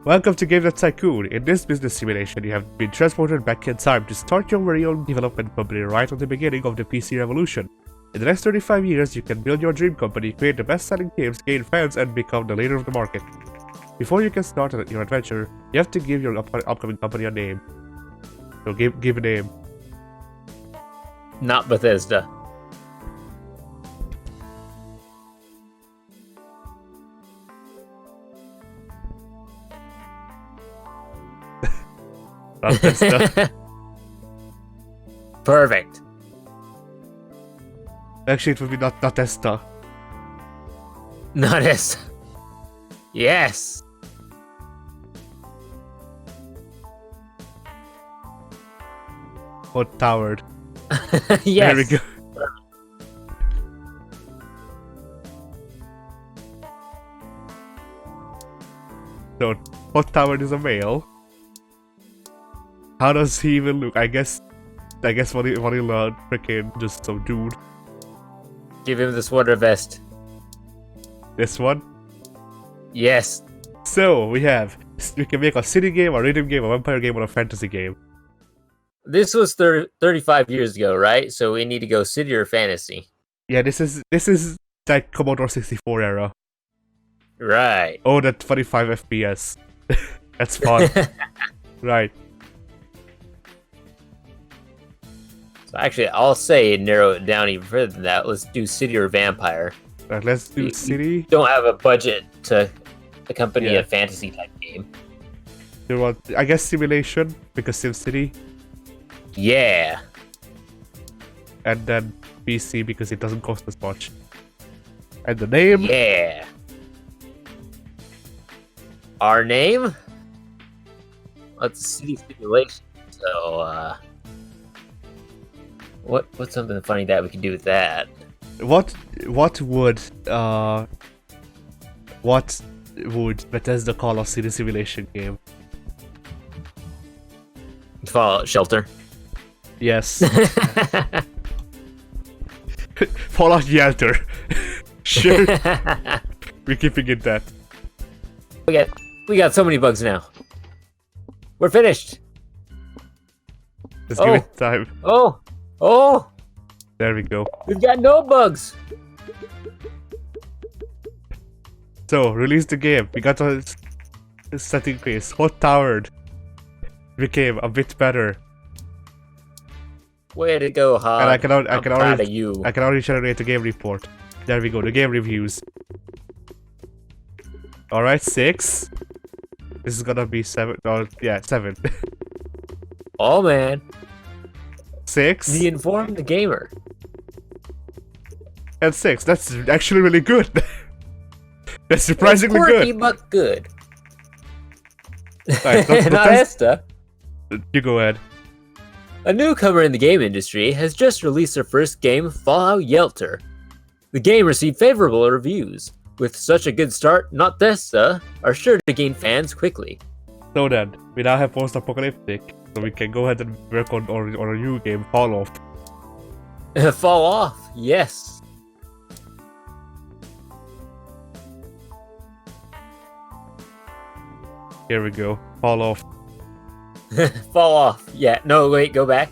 Welcome to Dev Tycoon. In this business simulation, you have been transported back in time to start your very own development company right at the beginning of the PC revolution. In the next 35 years, you can build your dream company, create the best-selling games, gain fans, and become the leader of the market. Before you can start your adventure, you have to give your upcoming company a name. So give a name. Not Bethesda. Bethesda. Perfect. Actually, it would be not Bethesda. Not as. Yes. Hot Towered. Yes. There we go. So, Hot Towered is a male. How does he even look? I guess what he learned, freaking just some dude. Give him the sweater vest. This one. Yes. So we can make a city game, a rhythm game, a vampire game, or a fantasy game. This was 35 years ago, right? So we need to go city or fantasy. Yeah, this is like Commodore 64 era. Right. Oh, that 45 FPS. That's fun. Right. So actually, I'll say narrow it down even further than that. Let's do city or vampire. Right, let's do city. Don't have a budget to accompany a fantasy type game. You want, I guess, simulation because SimCity. Yeah. And then PC because it doesn't cost as much. And the name? Yeah. Our name? Let's city simulation. So, what's something funny that we can do with that? What would Bethesda call a city simulation game? Fallout Shelter. Yes. Fallout Shelter. Sure. We're keeping it that. We got so many bugs now. We're finished. Let's give it time. Oh! There we go. We've got no bugs. So, release the game. We got a setting pace. Hot Towered became a bit better. Way to go, Hog. And I can proud of you. I can already generate a game report. There we go. The game reviews. All right, 6. This is gonna be 7. Oh, yeah, 7. Oh man. 6. The informed gamer. And 6. That's actually really good. That's surprisingly it's quirky, good. but good. Right, Not Esta. You go ahead. A newcomer in the game industry has just released their first game, Fallout Shelter. The game received favorable reviews. With such a good start, Not Esta are sure to gain fans quickly. So then, we now have post-apocalyptic, so we can go ahead and work on a new game, Fall Off. Fall off, yes. Here we go, Fall Off. Fall off. Yeah, no, wait, go back.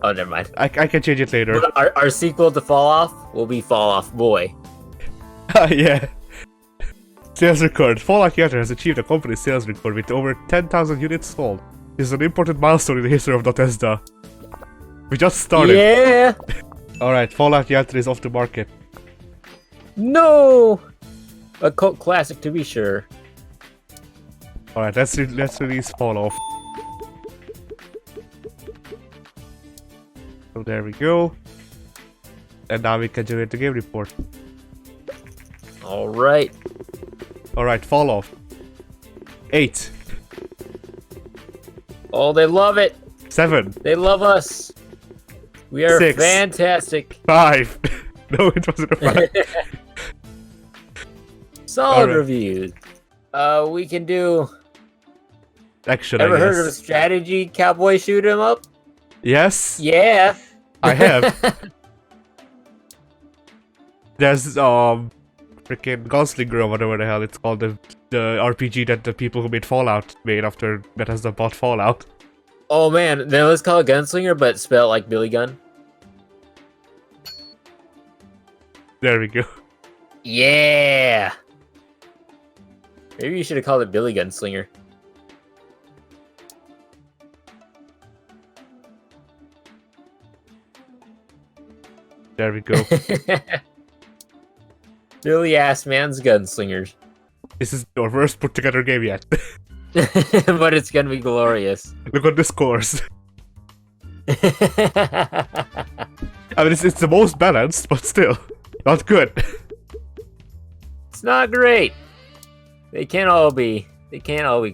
Oh, never mind. I can change it later. Our sequel to Fall Off will be Fall Off Boy. Yeah. Sales record. Fallout Shelter has achieved a company sales record with over 10,000 units sold. This is an important milestone in the history of Bethesda. We just started. Yeah. Alright, Fallout Shelter is off the market. No. A cult classic to be sure. Alright, let's release Fall Off. So there we go. And now we can generate the game report. All right. Alright, Fall Off. 8. Oh, they love it. 7. They love us. We are 6. fantastic. 5. No, it wasn't a 5. Solid right. reviews. We can do. Action, Ever I guess. heard of strategy cowboy shoot 'em up? Yes. Yeah. I have. There's freaking Gunslinger or whatever the hell it's called, the RPG that the people who made Fallout made after Bethesda bought Fallout. Oh man, then let's call it Gunslinger, but spell it like Billy Gun. There we go. Yeah! Maybe you should have called it Billy Gunslinger. There we go. Billy Ass Man's Gunslingers. This is our worst put together game yet. But it's gonna be glorious. Look at the scores. I mean, it's the most balanced, but still, not good. It's not great. They can't all be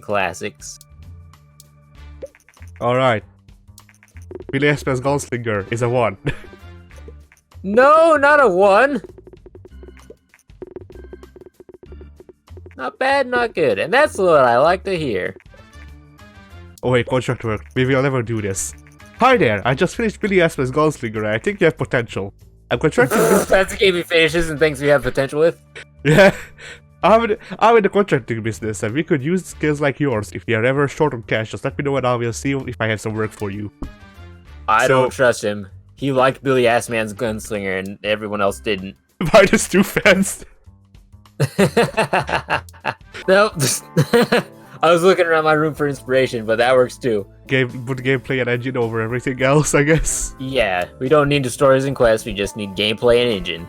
classics. Alright. Billy Espen's Gunslinger is a 1. No, not a 1. Not bad, not good. And that's what I like to hear. Oh wait, contract work. Maybe I'll never do this. Hi there, I just finished Billy Espen's Gunslinger and I think you have potential. I'm contracting this. That's a game he finishes and thinks we have potential with. Yeah. I'm in the contracting business and we could use skills like yours. If you're ever short on cash, just let me know and I will see if I have some work for you. I don't trust him. He liked Billy Assman's Gunslinger and everyone else didn't. Minus 2 fans. No, I was looking around my room for inspiration, but that works too. Put gameplay and engine over everything else, I guess. Yeah, we don't need the stories and quests, we just need gameplay and engine.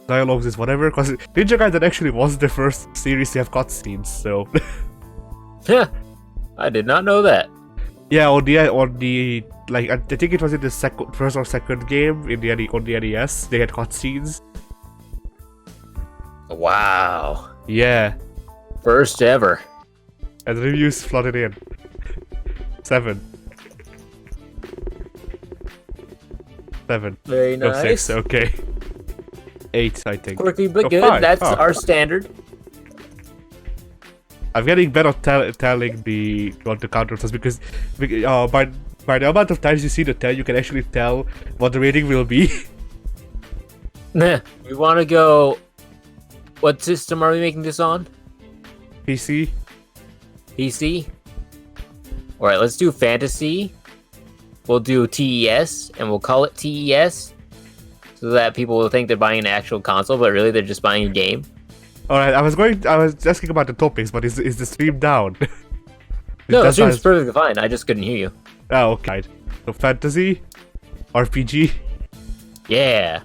Dialogues is whatever, because Ninja Gaiden actually was the first series to have cutscenes, so... Yeah, I did not know that. Yeah, on the like I think it was in the first or second game on the NES they had cutscenes. Wow. Yeah. First ever. And the reviews flooded in. 7. 7. Very No, nice. 6, okay. 8, I think. Quirky but Oh, good. 5. That's Oh. our standard. I'm getting better at telling what the counter was because by the amount of times you see the tell, you can actually tell what the rating will be. Nah. We want to go. What system are we making this on? PC. PC? Alright, let's do fantasy. We'll do TES, and we'll call it TES. So that people will think they're buying an actual console, but really they're just buying a game. Alright, I was asking about the topics, but is the stream down? No, the That's stream's nice. perfectly fine. I just couldn't hear you. Oh, okay. So fantasy, RPG Yeah.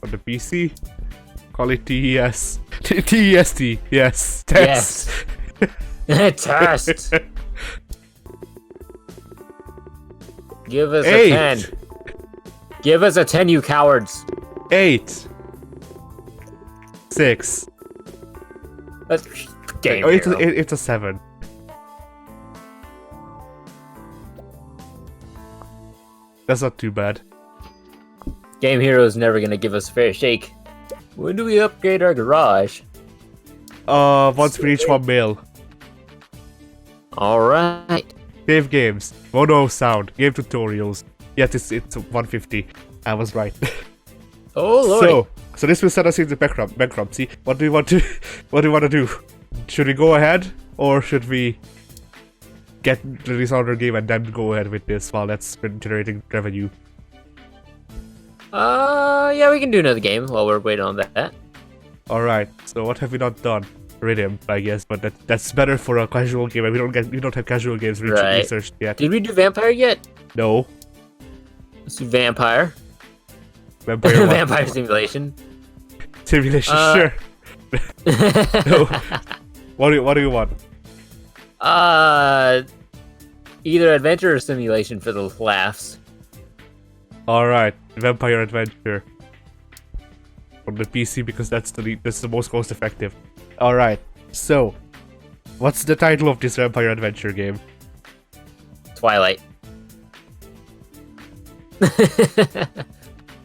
on the PC. Call it TES. TEST. Yes. Test. Yes. Test. Give us 8. a 10. Give us a 10, you cowards. 8. 6. That's game. Oh, Hero. it's a 7. That's not too bad. Game Hero is never gonna give us a fair shake. When do we upgrade our garage? Once we reach 1 mil. Alright. Save games. Mono sound. Game tutorials. Yes, it's 150. I was right. Oh lord. So this will set us into bankruptcy. What do we want to do? Should we go ahead or should we get release another game and then go ahead with this while that's been generating revenue? Yeah, we can do another game while we're waiting on that. Alright, so what have we not done? Rhythm, I guess, but that's better for a casual game and we don't have casual games Right. researched yet. Did we do Vampire yet? No. Let's do Vampire. Vampire what? Vampire Simulation. Simulation, sure. No. What do you want? Either adventure or simulation for the laughs. Alright, Vampire Adventure. On the PC because that's the most cost effective. Alright, so what's the title of this Vampire Adventure game? Twilight.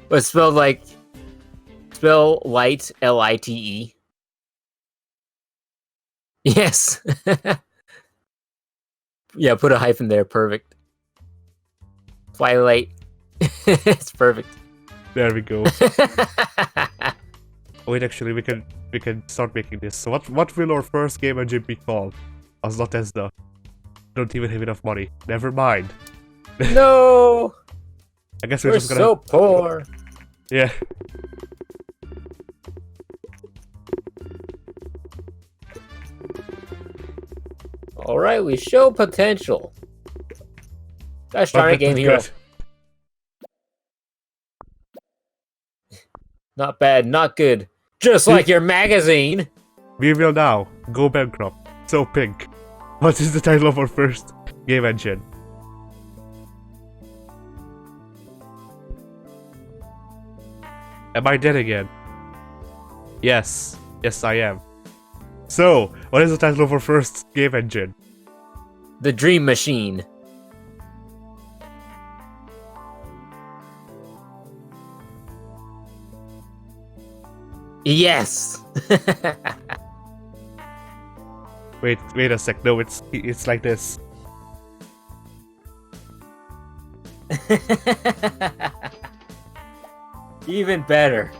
But spell light, Lite. Yes. Yeah, put a hyphen there, perfect. Twilight. It's perfect. There we go. Wait, actually, we can start making this. So what will our first game engine be called? As not as the. Don't even have enough money. Never mind. No. I guess We're just gonna. so poor. Yeah. All right, we show potential. Gosh darn it, Game Hero. Good. Not bad, not good. Just like your magazine. We will now go bankrupt. So Pink, what is the title of our first game engine? Am I dead again? Yes. Yes, I am. So, what is the title of our first game engine? The Dream Machine. Yes. Wait a sec. No, it's like this. Even better.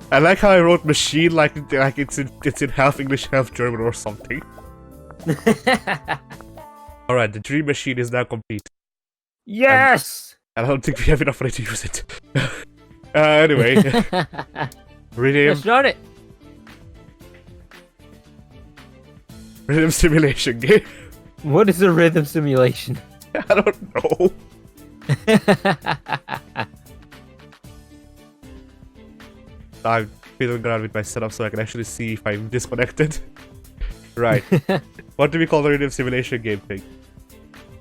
I like how I wrote machine like it's in half English, half German or something. Alright, the dream machine is now complete. Yes! And I don't think we have enough money to use it. Anyway. Rename Let's run it. Rhythm simulation game. What is a rhythm simulation? I don't know. I'm fiddling around with my setup so I can actually see if I'm disconnected. Right. What do we call the rhythm simulation game thing?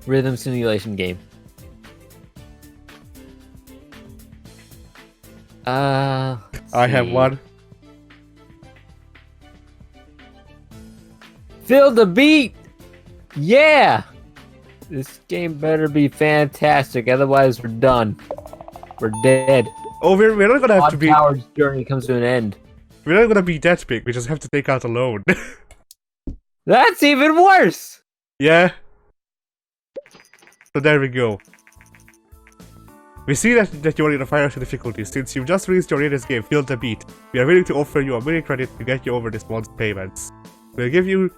Rhythm simulation game. I have one. Feel the beat! Yeah! This game better be fantastic, otherwise we're done. We're dead. Oh, we're not gonna have to be. Tower's journey comes to an end. We're not gonna be that big. We just have to take out a loan. That's even worse! Yeah. So there we go. We see that you're in a financial difficulty. Since you've just released your latest game, Feel the Beat, we are willing to offer you a mini credit to get you over this month's payments. We'll give you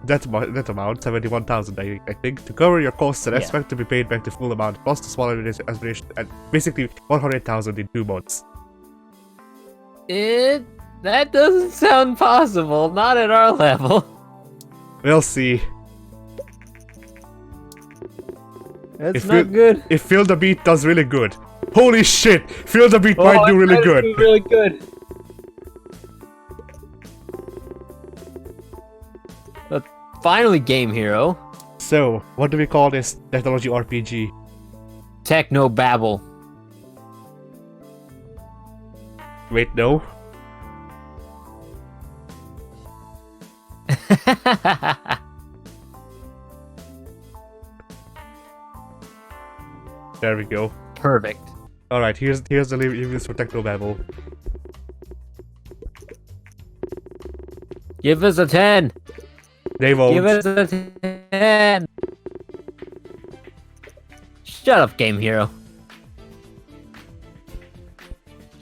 that amount, 71,000 I think, to cover your costs and expect to be paid back the full amount, plus the smaller aspiration, and basically 100,000 in 2 months. That doesn't sound possible, not at our level. We'll see. That's not good. If Feel the Beat does really good. Holy shit! Feel the Beat might do really good. Do really good. But finally, Game Hero. So, what do we call this technology RPG? Techno Babble. Wait, no. There we go. Perfect. Alright, here's the reviews for Technobabble. Give us a 10. They won't. Give us a 10. Shut up, Game Hero.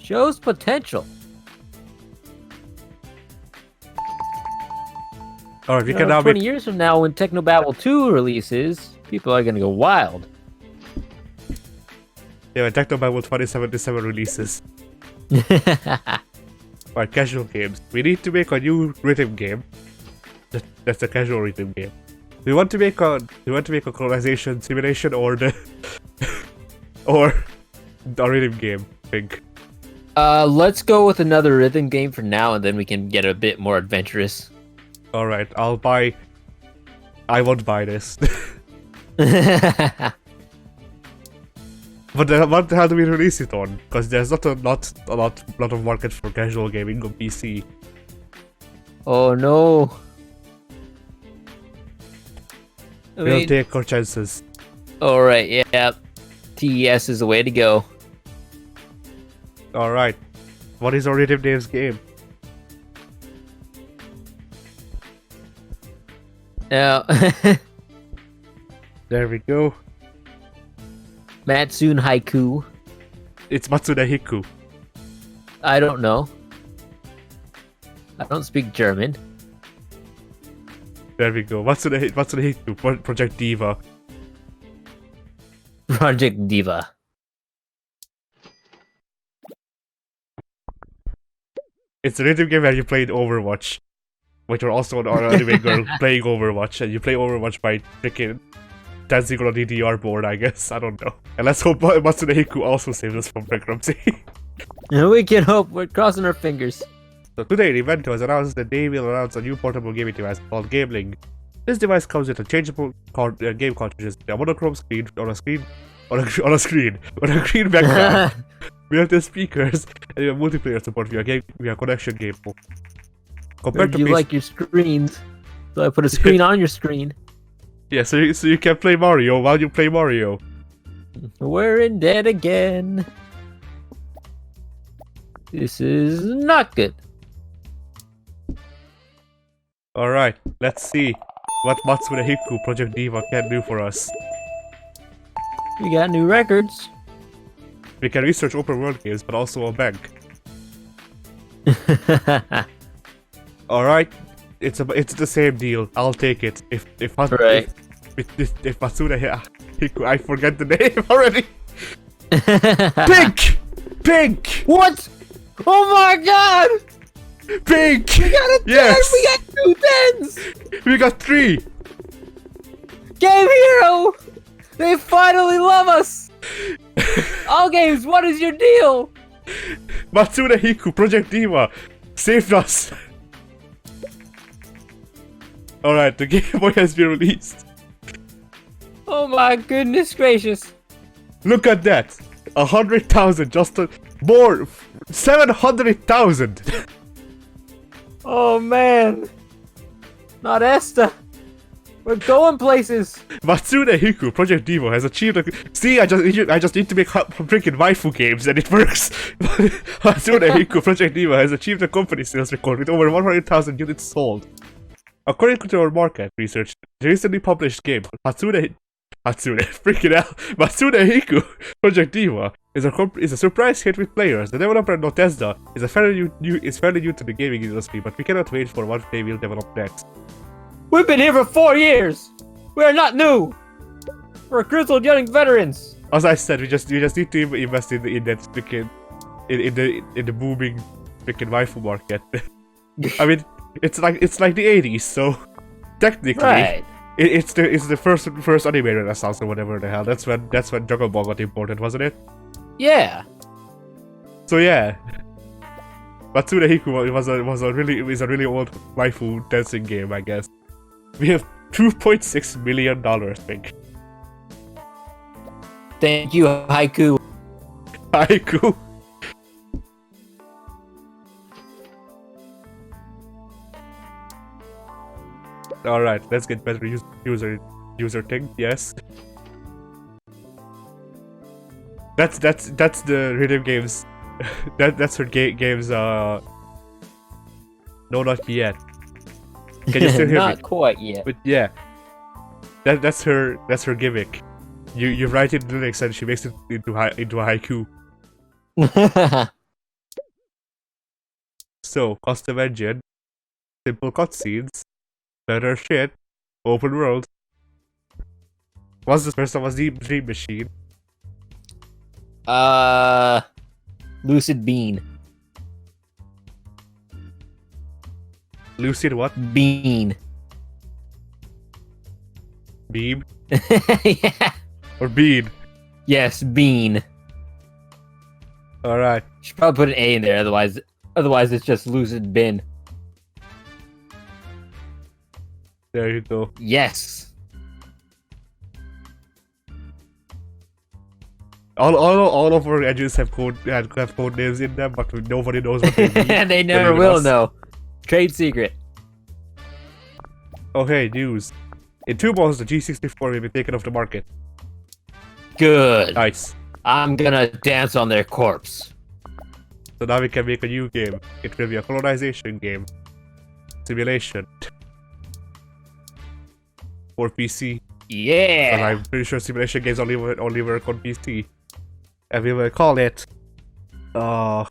Shows potential. Alright, we can now 20 make... years from now, when Technobabble 2 releases, people are gonna go wild. Yeah, when Technobabble 2077 releases. Alright, casual games. We need to make a new rhythm game. That's a casual rhythm game. We want to make a colonization simulation or the or a rhythm game, I think. Let's go with another rhythm game for now, and then we can get a bit more adventurous. Alright, I won't buy this. But what the hell do we release it on? Because there's not a lot of market for casual gaming on PC. Oh no. We'll take our chances. Alright, yeah. TES is the way to go. Alright. What is our rhythm names game? Now, There we go. Matsune Haiku. It's Matsuda Hiku. I don't know. I don't speak German. There we go. Matsuda Hiku, Project Diva. Project Diva. It's a rhythm game where you play Overwatch. Which are also an anime girl playing Overwatch, and you play Overwatch by freaking dancing on a DDR board, I guess. I don't know. And let's hope Matsuda Hiku also saves us from bankruptcy. We can hope. We're crossing our fingers. So today, Nintendo has announced that they will announce a new portable gaming device called GameLink. This device comes with interchangeable game cartridges, a monochrome screen on a green background. Built-in speakers, and you have multiplayer support via connection game mode. Compared to like your screens, so I put a screen on your screen. Yeah, so you can play Mario while you play Mario. We're in debt again. This is not good. Alright, let's see what Matsuda Hiku Project Diva can do for us. We got new records. We can research open world games, but also a bank. Alright, it's the same deal. I'll take it. If Matsuda Hiku, I forget the name already. Pink. What? Oh my God! Pink. We got a 10! Yes. We got 2 10s! We got 3. Game Hero! They finally love us! All games, what is your deal? Matsuda Hiku Project Diva saved us. Alright, the Game Boy has been released. Oh my goodness gracious. Look at that. 100,000, more. 700,000. Oh man. Not Esta. We're going places. Matsuda Hiku Project Diva has achieved a... See, I just need to make freaking waifu games and it works. Matsuda Hiku Project Diva has achieved a company sales record with over 100,000 units sold. According to our market research, the recently published game Matsuda Hiku Project Diva is a surprise hit with players. The developer Notezda is fairly new to the gaming industry, but we cannot wait for what they will develop next. We've been here for 4 years. We are not new. We're grizzled young veterans. As I said, we just need to invest in that freaking in the booming freaking waifu market. I mean, it's like the 80s, so technically. Right. It's the first anime renaissance or whatever the hell. That's when Dragon Ball got important, wasn't it? Yeah. So yeah, Matsuda Hiku is a really old waifu dancing game, I guess. We have $2.6 million, I think. Thank you, Haiku. Haiku. All right, let's get better user thing. Yes. That's the rhythm games. that's her games. No, not yet. Can you still hear me? Not quite yet. But yeah, that's her gimmick. You write it in lyrics and she makes it into a haiku. So custom engine, simple cutscenes, better shit, open world. What's the first one? Was the Dream Machine? Lucid Bean. Lucid what? Bean. Beam? Yeah. Or Bean? Yes, Bean. Alright. Should probably put an A in there, otherwise it's just Lucid Bin. There you go. Yes. All of our engines have code names in them, but nobody knows what they mean. They never will know. Trade secret. Oh hey, news. In 2 months, the G64 will be taken off the market. Good. Nice. I'm gonna dance on their corpse. So now we can make a new game. It will be a colonization game. Simulation. For PC. Yeah. But I'm pretty sure simulation games only work on PC. And we will call it... The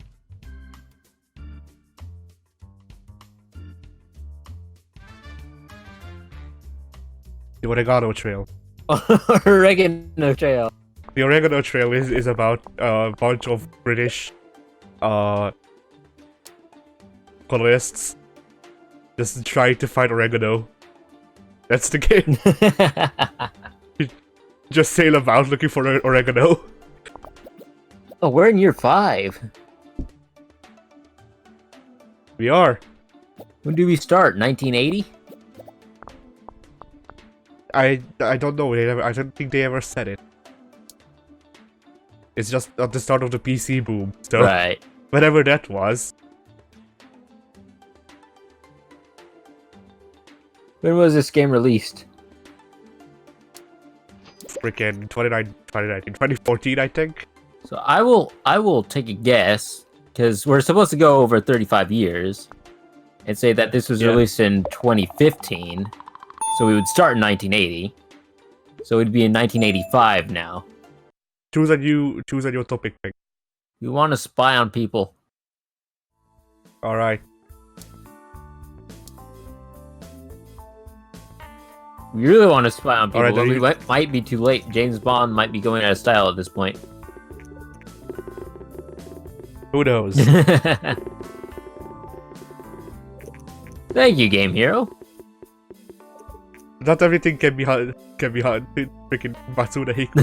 Oregano Trail. Oregano Trail. The Oregano Trail is about a bunch of British colonists just trying to find oregano. That's the game. Just sail about looking for oregano. Oh, we're in year 5. We are. When do we start? 1980? I don't know. I don't think they ever said it. It's just at the start of the PC boom. So Right. whenever that was. When was this game released? Freaking 2014, I think. So I will take a guess, because we're supposed to go over 35 years, and say that this was released in 2015. So we would start in 1980. So it'd be in 1985 now. Choose a new topic pick. We want to spy on people. Alright. We really want to spy on people, Alright, but then we might be too late. James Bond might be going out of style at this point. Who knows? Thank you, Game Hero. Not everything can be freaking Matsuda Hiku.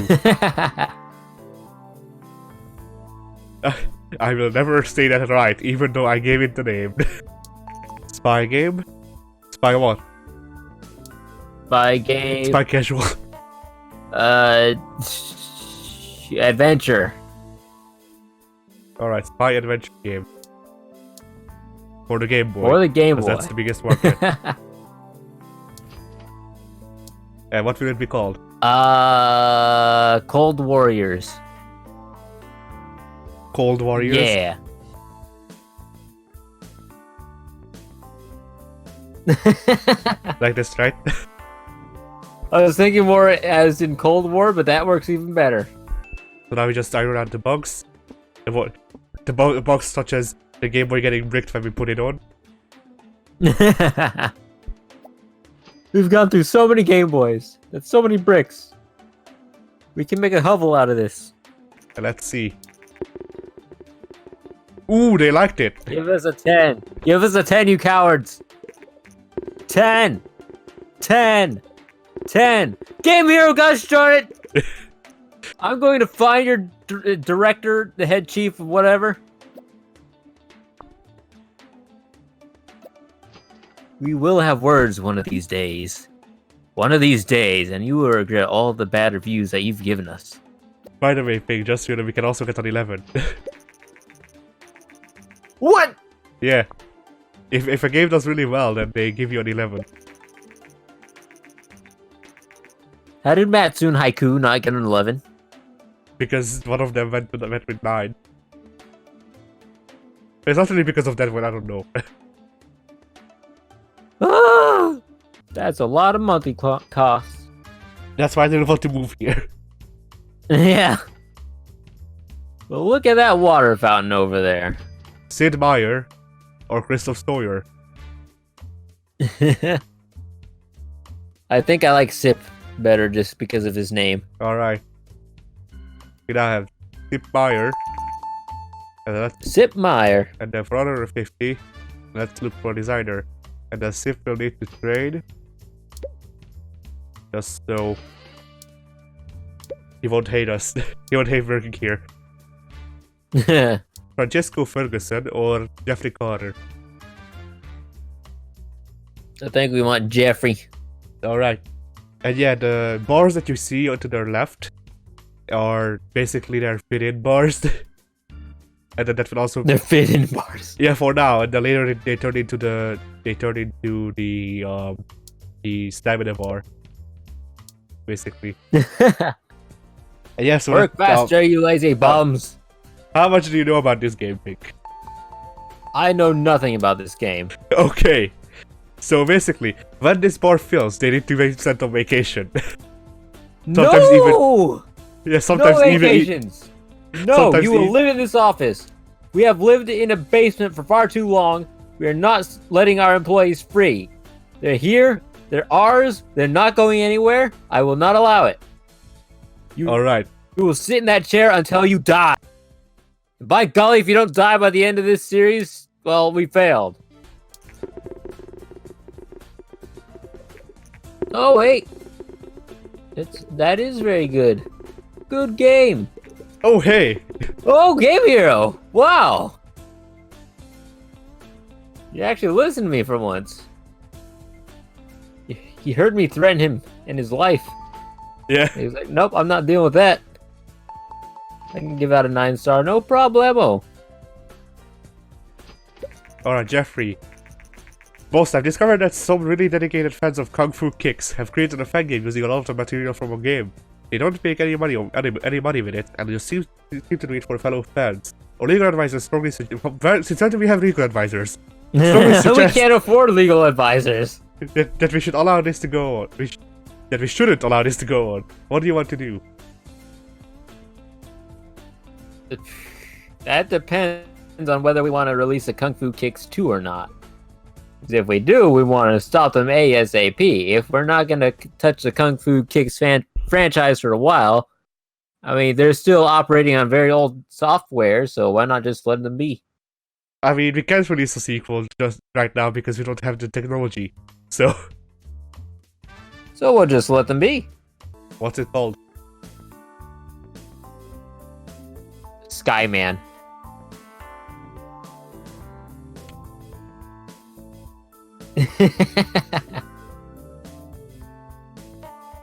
I will never say that right, even though I gave it the name. Spy game? Spy what? Spy game. Spy casual. Adventure. Alright, spy adventure game. For the Game Boy. For the Game Boy. That's the biggest market. And what will it be called? Cold Warriors. Cold Warriors? Yeah. Like this, right? I was thinking more as in Cold War, but that works even better. So now we just iron out the bugs. The bugs such as the Game Boy getting bricked when we put it on. We've gone through so many Game Boys. That's so many bricks. We can make a hovel out of this. Let's see. Ooh, they liked it. Give us a 10. Give us a 10, you cowards. 10. 10. 10. Game Hero, gosh darn it. I'm going to find your director, the head chief of whatever. We will have words one of these days. One of these days, and you will regret all the bad reviews that you've given us. By the way, Pig, just so that we can also get an 11. What? Yeah. If a game does really well, then they give you an 11. How did Matsune Haiku not get an 11? Because one of them went with 9. It's not really because of that one, I don't know. Ah, that's a lot of monthly costs. That's why I didn't want to move here. Yeah. Well, look at that water fountain over there. Sid Meier or Christoph Sawyer? I think I like Sip better just because of his name. Alright. We now have Sid Meier. And that's Sip Meyer. and then for another 50, let's look for a designer. And then Sif will need to trade. Just so he won't hate us. He won't hate working here. Francesco Ferguson or Jeffrey Carter? I think we want Jeffrey. Alright. And yeah, the bars that you see to their left are basically their fit-in bars. And then that will also They're fit-in bars. yeah, for now. And then later they turn into the stamina bar. Basically. And yeah, so Work faster, you lazy bums. how much do you know about this game, Pink? I know nothing about this game. Okay. So basically, when this bar fills, they need to be sent on vacation. Sometimes No! Yeah, sometimes No even... vacations! No, sometimes you will live in this office. We have lived in a basement for far too long. We are not letting our employees free. They're here. They're ours. They're not going anywhere. I will not allow it. Alright. You will sit in that chair until you die. By golly, if you don't die by the end of this series, well, we failed. Oh, wait. That is very good. Good game. Oh, hey! Oh, Game Hero! Wow! You actually listened to me for once. He heard me threaten him and his life. Yeah. He was like, nope, I'm not dealing with that. I can give out a 9-star, no problemo. Alright, Jeffrey. Boss, I've discovered that some really dedicated fans of Kung Fu Kicks have created a fan game using a lot of the material from a game. They don't make any money with it, and just seem to do it for fellow fans. Our legal advisors strongly suggest... Since when do we have legal advisors? We can't afford legal advisors. That we should allow this to go on. That we shouldn't allow this to go on. What do you want to do? That depends on whether we want to release a Kung Fu Kicks 2 or not. If we do, we want to stop them ASAP. If we're not going to touch the Kung Fu Kicks franchise for a while, I mean, they're still operating on very old software, so why not just let them be? I mean, we can't release a sequel just right now because we don't have the technology. So we'll just let them be. What's it called? Skyman.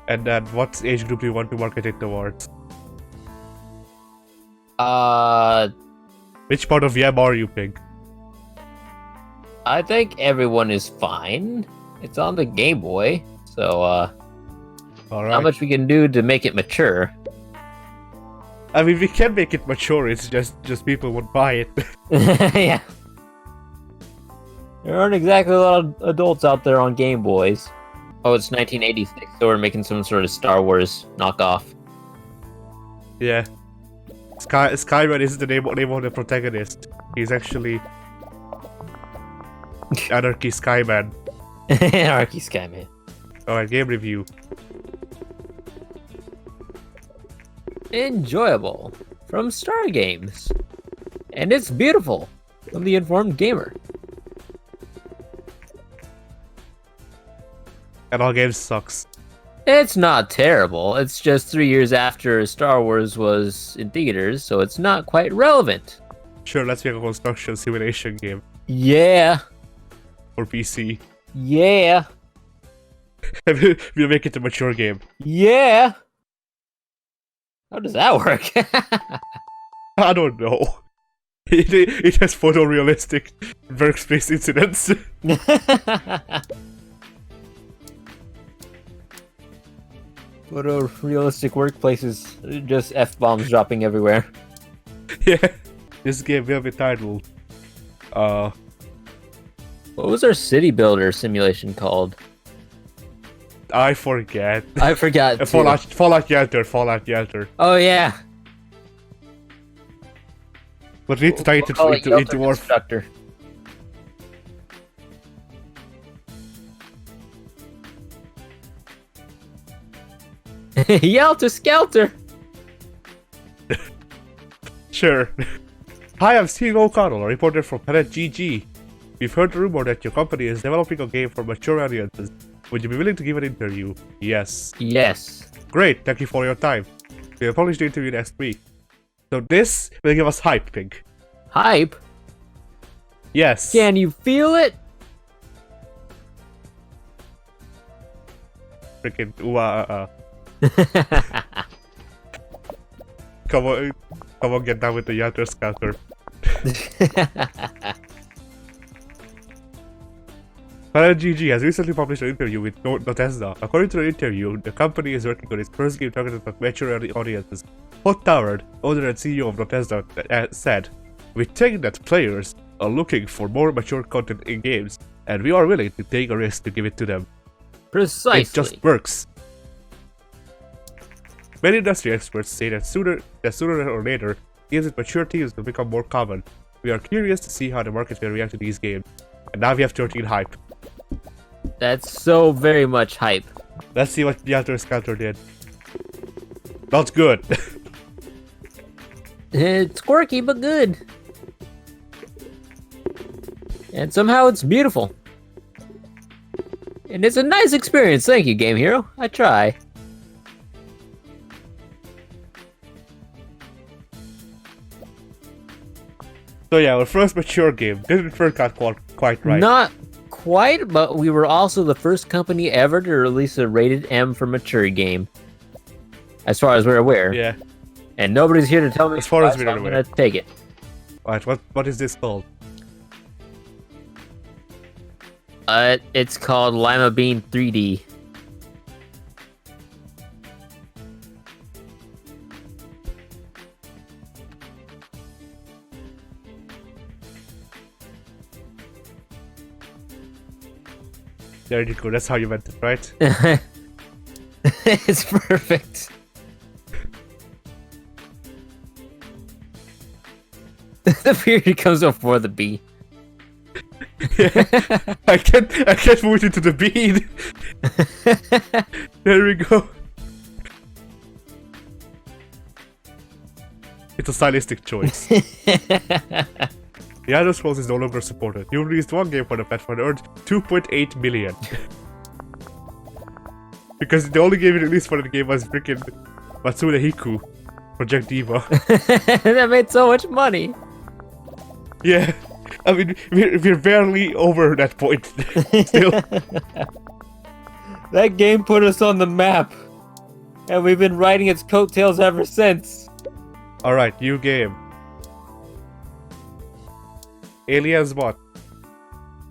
And then what age group do you want to market it towards? Which part of Yam are you, Pig? I think everyone is fine. It's on the Game Boy, so Alright. not much we can do to make it mature. I mean, we can make it mature, it's just people won't buy it. Yeah. There aren't exactly a lot of adults out there on Game Boys. Oh, it's 1986, so we're making some sort of Star Wars knockoff. Yeah. Skyman isn't the name of the protagonist. He's actually Anarchy Skyman. Anarchy Skyman. Alright, game review. Enjoyable from Star Games. And it's beautiful from the Informed Gamer. And all games sucks. It's not terrible. It's just 3 years after Star Wars was in theaters, so it's not quite relevant. Sure, let's make a construction simulation game Yeah. for PC. Yeah. We'll make it a mature game. Yeah. How does that work? I don't know. It has photorealistic workspace incidents. Photorealistic workplaces, just F-bombs dropping everywhere. Yeah. This game will be titled... What was our city builder simulation called? I forget. I forgot too. Fallout Yelter. Oh yeah. But we need to tie it We'll call into more... Constructor. Yelter Skelter! Sure. Hi, I'm Steve O'Connell, a reporter from Planet GG. We've heard the rumor that your company is developing a game for mature audiences. Would you be willing to give an interview? Yes. Yes. Great, thank you for your time. We'll publish the interview next week. So this will give us hype, Pig. Hype? Yes. Can you feel it? Freaking Come on, get down with the Yatter Scatter. Planet GG has recently published an interview with Bethesda. According to the interview, the company is working on its first game targeted at mature audiences. Hot Towered, owner and CEO of Bethesda, said, "We think that players are looking for more mature content in games, and we are willing to take a risk to give it to them." Precisely. It just works. Many industry experts say that sooner or later, games with mature teams will become more common. We are curious to see how the market will react to these games. And now we have 13 hype. That's so very much hype. Let's see what Yalter Skelter did. Not good. It's quirky, but good. And somehow it's beautiful. And it's a nice experience. Thank you, Game Hero. I try. So yeah, our first mature game didn't work out quite right. Not quite, but we were also the first company ever to release a rated M for mature game. As far as we're aware. Yeah. And nobody's here to tell me as far as we're I'm aware. gonna take it. Alright, what is this called? It's called Lima Bean 3D. There you go, that's how you meant it, right? It's perfect. The period comes before the B. Yeah, I can't move it into the bean. There we go. It's a stylistic choice. The Elder Scrolls is no longer supported. You released one game for the platform and earned 2.8 million. Because the only game you released for the game was freaking Matsune Hiku, Project Diva. That made so much money. Yeah, I mean, we're barely over that point still. That game put us on the map. And we've been riding its coattails ever since. Alright, new game. Aliens what?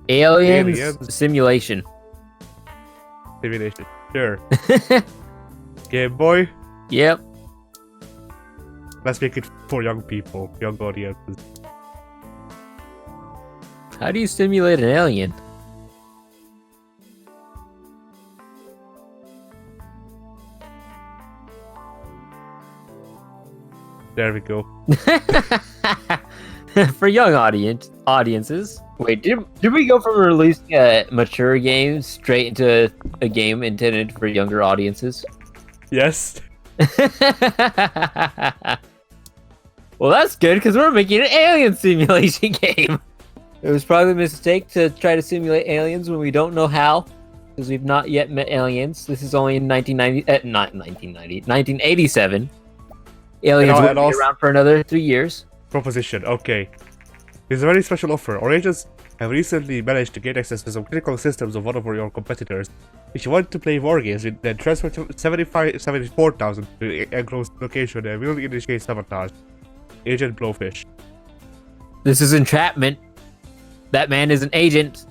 Aliens Simulation. Simulation. Sure. Game Boy? Yep. Let's make it for young people, young audiences. How do you simulate an alien? There we go. For young audiences. Wait, did we go from releasing a mature game straight into a game intended for younger audiences? Yes. Well, that's good because we're making an alien simulation game. It was probably a mistake to try to simulate aliens when we don't know how, because we've not yet met aliens. This is only in 1987. Aliens will be around for another 3 years. Proposition, okay. It's a very special offer. Our agents have recently managed to gain access to some critical systems of one of your competitors. If you want to play war games, then transfer 74,000 to an enclosed location and we'll initiate sabotage. Agent Blowfish. This is entrapment. That man is an agent.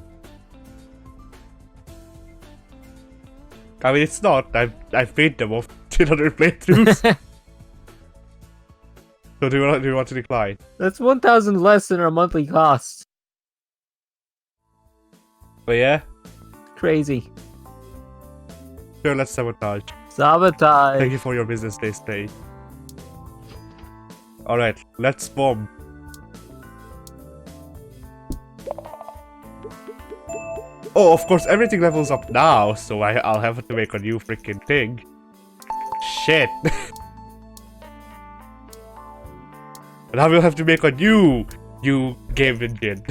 I mean, it's not. I've made them off in other playthroughs. So do you want to decline? That's 1,000 less than our monthly cost. But yeah? Crazy. Sure, let's sabotage. Sabotage. Thank you for your business day stay. Alright, let's bomb. Oh, of course, everything levels up now, so I'll have to make a new freaking thing. Shit. And I will have to make a new game engine.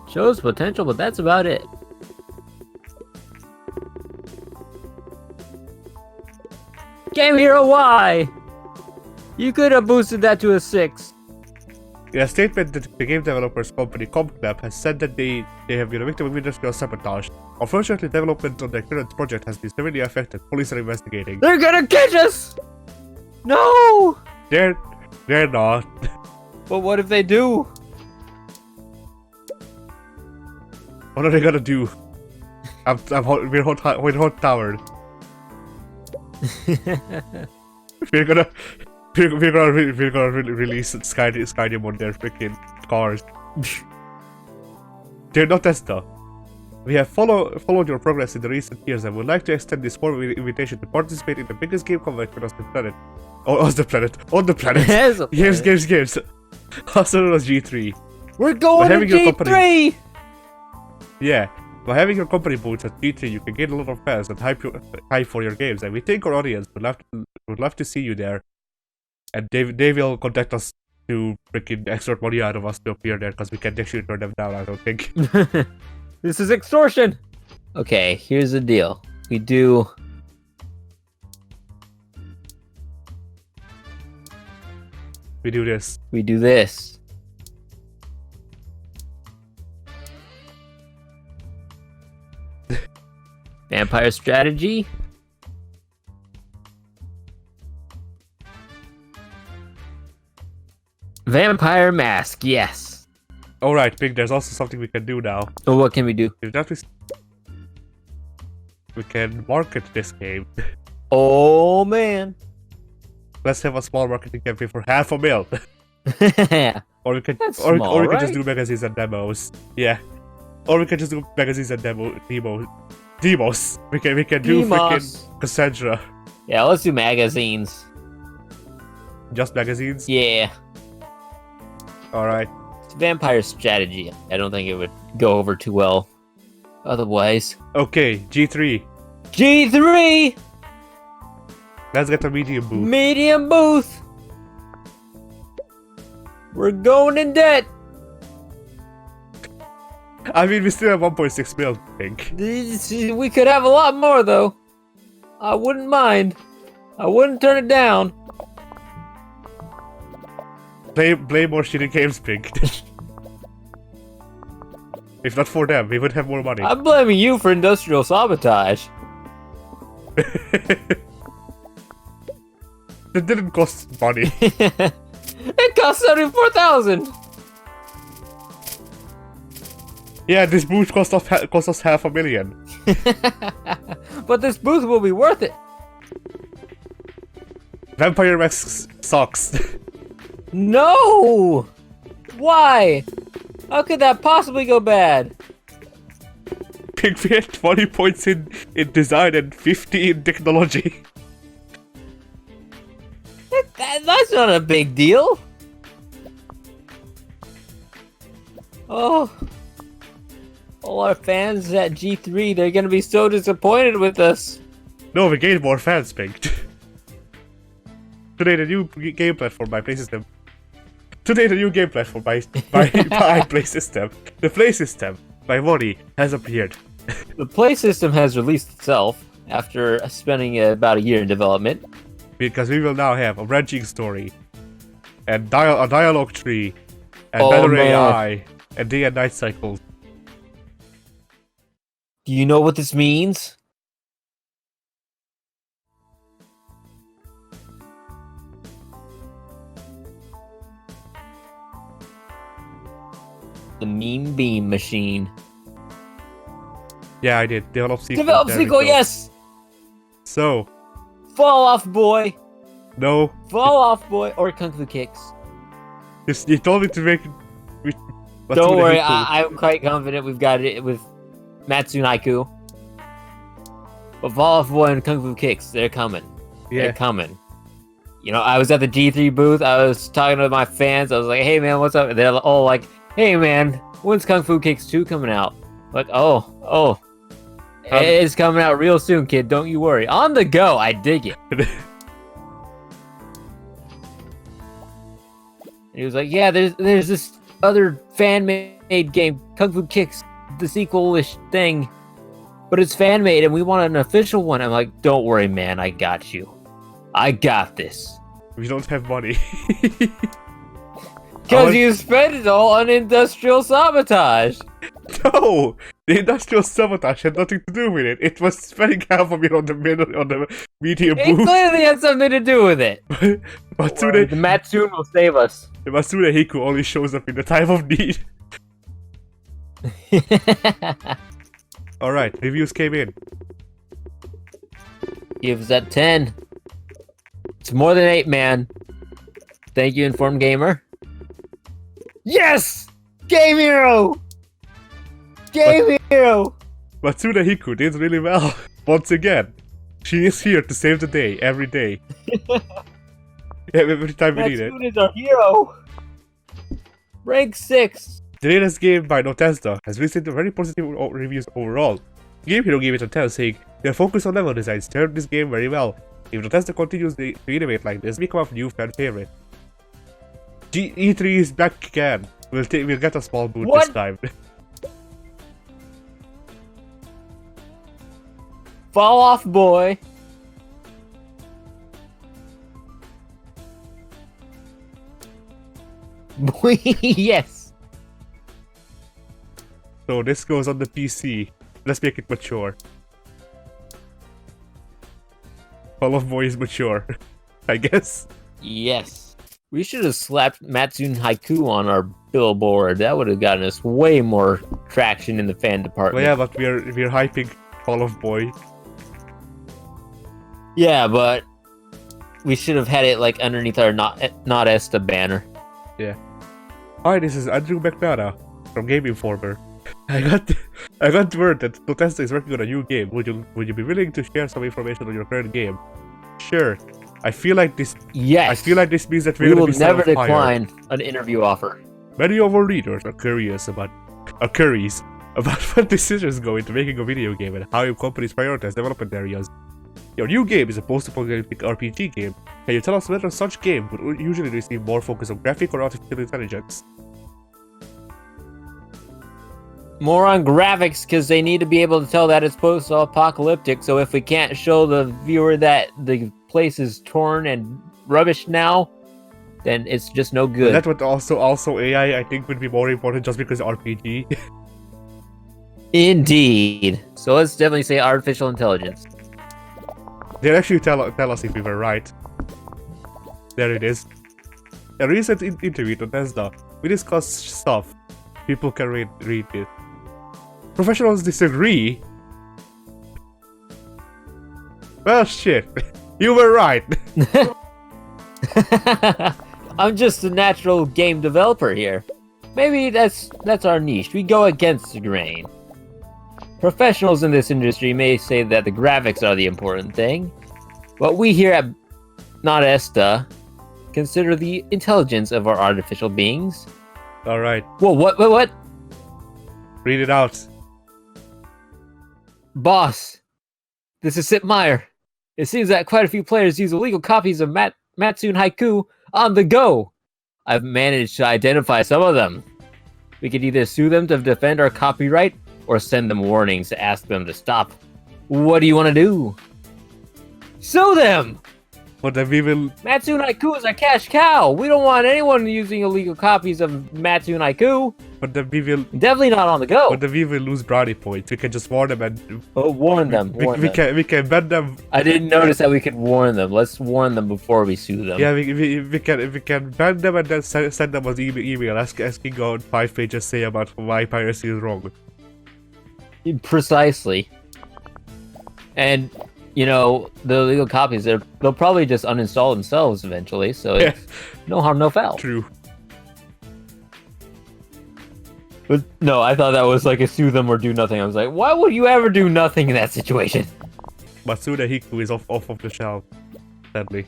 Shows potential, but that's about it. Game Hero, why? You could have boosted that to a 6. In a statement, that the game developers company Compclap has said that they have been a victim of industrial sabotage. Unfortunately, development on their current project has been severely affected. Police are investigating. They're gonna catch us! No! They're not. But what if they do? What are they gonna do? We're hot towered. We're gonna release Skyrim on their freaking cars. They're not Tesla. We have followed your progress in the recent years and would like to extend this formal invitation to participate in the biggest game convention on the planet. On the planet. There's a planet. Games. Also known as G3. We're going to having your G3! Yeah. By having your company booths at G3, you can gain a lot of fans and hype for your games, and we think our audience would love to see you there. And they will contact us to freaking extort money out of us to appear there, because we can't actually turn them down, I don't think. This is extortion! Okay, here's the deal. We do... We do this. We do this. Vampire strategy. Vampire mask, yes. Alright, Pig, there's also something we can do now. So what can we do? We can market this game. Oh man. Let's have a small marketing campaign for $500,000. Or we can just do magazines and demos. Yeah. Or we can just do magazines and demos. We can do freaking Cassandra. Yeah, let's do magazines. Just magazines? Yeah. Alright. It's vampire strategy. I don't think it would go over too well. Otherwise. Okay, G3. G3! Let's get a medium booth. Medium booth! We're going in debt! I mean, we still have 1.6 mil, I think. We could have a lot more, though. I wouldn't mind. I wouldn't turn it down. Play more shitty games, Pink. If not for them, we would have more money. I'm blaming you for industrial sabotage. It didn't cost money. It cost 74,000. Yeah, this booth cost us $500,000. But this booth will be worth it. Vampire Max sucks. No! Why? How could that possibly go bad? Pink, we had 20 points in design and 50 in technology. That's not a big deal. Oh. All our fans at G3, they're gonna be so disappointed with us. No, we gained more fans, Pink. Today the new game platform by Play System. Today the new game platform by Play System. The Play System by Wadi has appeared. The Play System has released itself after spending about a year in development. Because we will now have a branching story, and a dialogue tree, and better AI, and day and night cycles. Do you know what this means? The meme beam machine. Yeah, I did. Develop sequel. Develop sequel, yes! So. Fall off, boy! No. Fall off, boy! Or Kung Fu Kicks. You told me to make it. Don't worry, I'm quite confident we've got it with Matsunaiku. But Fall Off Boy and Kung Fu Kicks, they're coming. Yeah. They're coming. You know, I was at the G3 booth, I was talking to my fans, I was like, hey man, what's up? And they're all like, hey man, when's Kung Fu Kicks 2 coming out? Like, oh. It's coming out real soon, kid, don't you worry. On the go, I dig it. And he was like, yeah, there's this other fan-made game, Kung Fu Kicks, the sequel-ish thing. But it's fan-made and we want an official one. I'm like, don't worry, man, I got you. I got this. We don't have money. Because you spent it all on industrial sabotage. No! The industrial sabotage had nothing to do with it. It was spending $500,000 on the medium booth. It clearly had something to do with it. Matsune, the Matsune will save us. The Matsune Hiku only shows up in the time of need. Alright, reviews came in. Gives that 10. It's more than 8, man. Thank you, Informed Gamer. Yes! Game Hero! Game Hero! Matsuda Hiku did really well. Once again, she is here to save the day every day. Every time we need it. Matsuda is our hero. Rank 6. The latest game by Notesta has received very positive reviews overall. Game Hero gave it a 10, saying, "Their focus on level design served this game very well. If Notesta continues to innovate like this, become a new fan favorite." E3 is back again. We'll get a small boot this time. Fall off, boy. Boy, yes. So this goes on the PC. Let's make it mature. Fall of Boy is mature, I guess. Yes. We should have slapped Matsune Haiku on our billboard. That would have gotten us way more traction in the fan department. Well, yeah, but we're hyping Fall of Boy. Yeah, but we should have had it like underneath our not Esta banner. Yeah. Hi, this is Andrew McNara from Game Informer. I got word that Notesta is working on a new game. Would you be willing to share some information on your current game? Sure. I feel like this. Yes. I feel like this means that we will never decline an interview offer. Many of our readers are curious about what decisions go into making a video game and how your companies prioritize development areas. Your new game is a post-apocalyptic RPG game. Can you tell us whether such game would usually receive more focus on graphic or artificial intelligence? More on graphics, because they need to be able to tell that it's post-apocalyptic. So if we can't show the viewer that the place is torn and rubbish now, then it's just no good. That would also AI I think would be more important just because RPG. Indeed. So let's definitely say artificial intelligence. They'll actually tell us if we were right. There it is. A recent interview on Tesla, we discussed stuff. People can read it. Professionals disagree. Well, shit. You were right. I'm just a natural game developer here. Maybe that's our niche. We go against the grain. Professionals in this industry may say that the graphics are the important thing, but we here at Not Esta consider the intelligence of our artificial beings. Alright. Whoa, what? Read it out. Boss, this is Sip Meyer. It seems that quite a few players use illegal copies of Matsune Haiku on the go. I've managed to identify some of them. We could either sue them to defend our copyright, or send them warnings to ask them to stop. What do you want to do? Sue them! But then we will... Matsune Haiku is a cash cow! We don't want anyone using illegal copies of Matsune Haiku! But then we will... Definitely not on the go! But then we will lose brownie points. We can just warn them and... Oh, warn them. We can ban them... I didn't notice that we could warn them. Let's warn them before we sue them. Yeah, we can ban them and then send them an email asking on 5 pages say about why piracy is wrong. Precisely. And, you know, the illegal copies, they'll probably just uninstall themselves eventually, so it's no harm, no foul. True. But no, I thought that was like a sue them or do nothing. I was like, why would you ever do nothing in that situation? Matsuda Hiku is off of the shelf, sadly.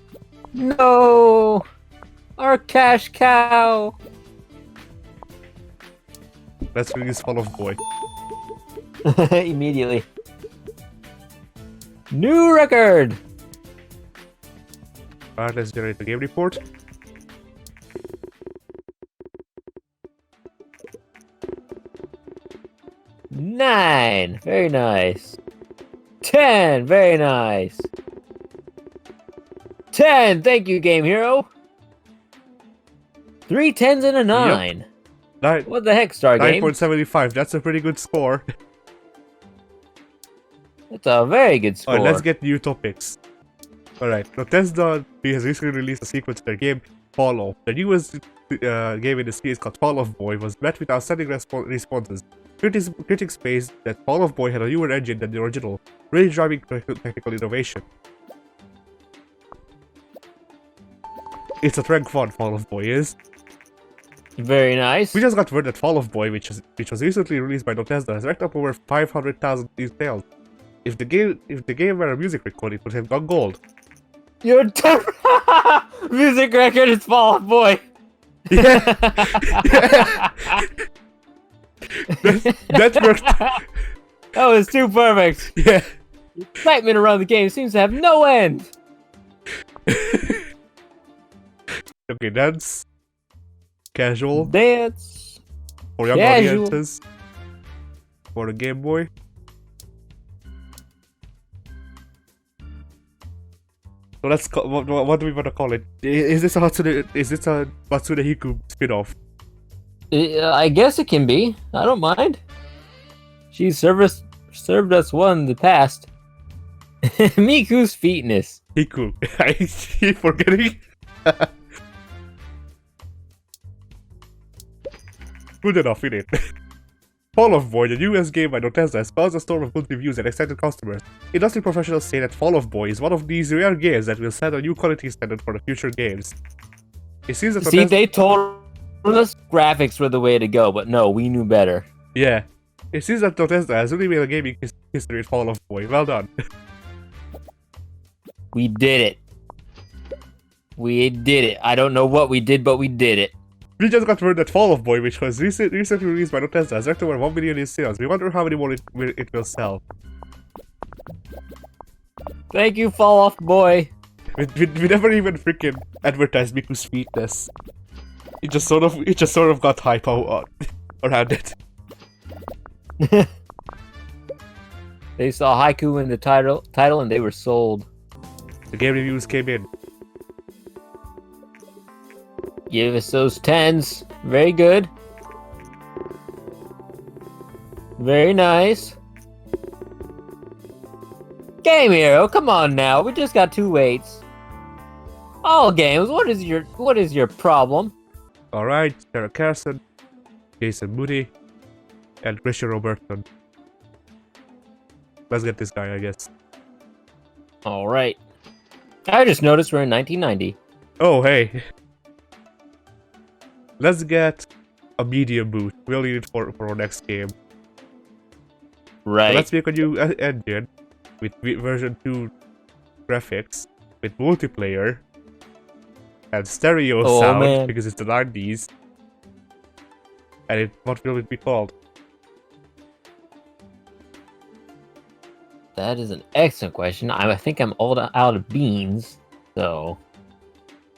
No! Our cash cow! Let's release Fall of Boy. Immediately. New record! Alright, let's generate the game report. Nine! Very nice. 10! Very nice. 10! Thank you, Game Hero! 3 10s and a 9. Yep. What the heck, Star Game? 9.75, that's a pretty good score. That's a very good score. Alright, let's get new topics. Alright, so Tesla has recently released a sequel to their game, Fall Off. The newest game in the series called Fall Off Boy was met with outstanding responses. Critics praised that Fall Off Boy had a newer engine than the original, really driving technical innovation. It's a rank fun, Fall Off Boy is. Very nice. We just got word that Fall of Boy, which was recently released by Bethesda, has racked up over 500,000 sales. If the game were a music record, it would have gone gold. Your music record is Fall Out Boy. Yeah. that worked. That was too perfect. Yeah. The excitement around the game seems to have no end. Okay, dance. Casual. Dance. For young Casual. audiences. For the Game Boy. So let's call, what do we want to call it? Is this a Matsuda Hiku spin-off? I guess it can be. I don't mind. She served us well in the past. Miku's feetness. Hiku. I keep forgetting. Good enough, innit? Fall of Boy, the newest game by Bethesda, has caused a storm of good reviews and excited customers. Industry professionals say that Fall of Boy is one of these rare games that will set a new quality standard for the future games. It seems that See, they told us graphics were the way to go, but no, we knew better. Yeah. It seems that Bethesda has really made a gaming history with Fall of Boy. Well done. We did it. We did it. I don't know what we did, but we did it. We just got word that Fall of Boy, which was recently released by Bethesda, has racked over 1 million in sales. We wonder how many more it will sell. Thank you, Fall Off Boy. We never even freaking advertised Miku's feetness. It just sort of got hype out around it. They saw Haiku in the title and they were sold. The game reviews came in. Give us those 10s. Very good. Very nice. Game Hero, come on now. We just got 2 weights. All games. What is your problem? All right, Sarah Carson, Jason Moody, and Christian Robertson. Let's get this guy, I guess. All right. I just noticed we're in 1990. Oh, hey. Let's get a medium boot. We'll need it for our next game. Right. So let's make a new engine with version 2 graphics, with multiplayer, and stereo sound, man. because it's the 90s. And what will it be called? That is an excellent question. I think I'm all out of beans, so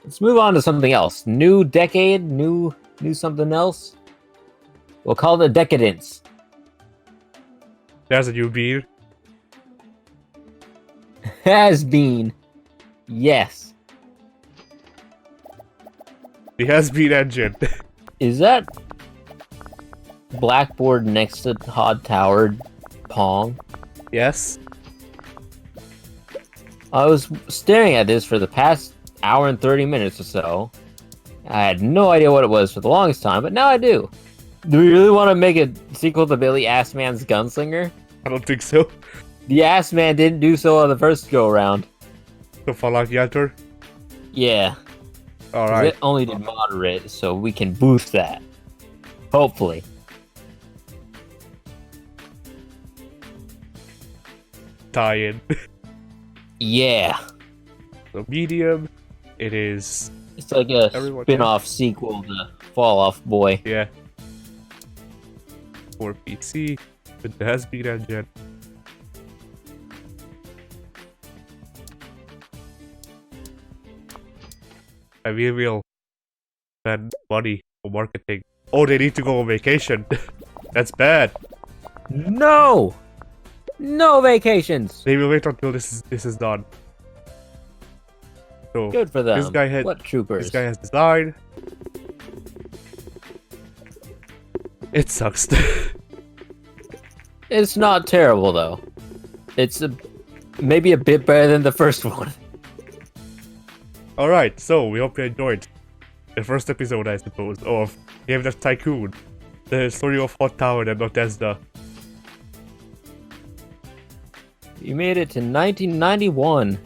let's move on to something else. New decade, new something else. We'll call it Decadence. There's a new beer. Has been. Yes. The has-been engine. Is that blackboard next to Hod Tower Pong? Yes. I was staring at this for the past hour and 30 minutes or so. I had no idea what it was for the longest time, but now I do. Do we really want to make a sequel to Billy Assman's Gunslinger? I don't think so. The Assman didn't do so on the first go-around. So Fallout Yelter? Yeah. Alright. It only did moderate, so we can boost that. Hopefully. Tie-in. Yeah. So medium, it is... It's like a Everyone spin-off sequel to Fall Off Boy. Yeah. For PC, with the has-been engine. And we will spend money for marketing. Oh, they need to go on vacation. That's bad. No! No vacations! They will wait until this is done. So Good for them. This guy had What troopers? This guy has design. It sucks. It's not terrible, though. It's maybe a bit better than the first one. Alright, so we hope you enjoyed the first episode, I suppose, of Dev Tycoon, the story of Hot Tower and Bethesda. You made it to 1991.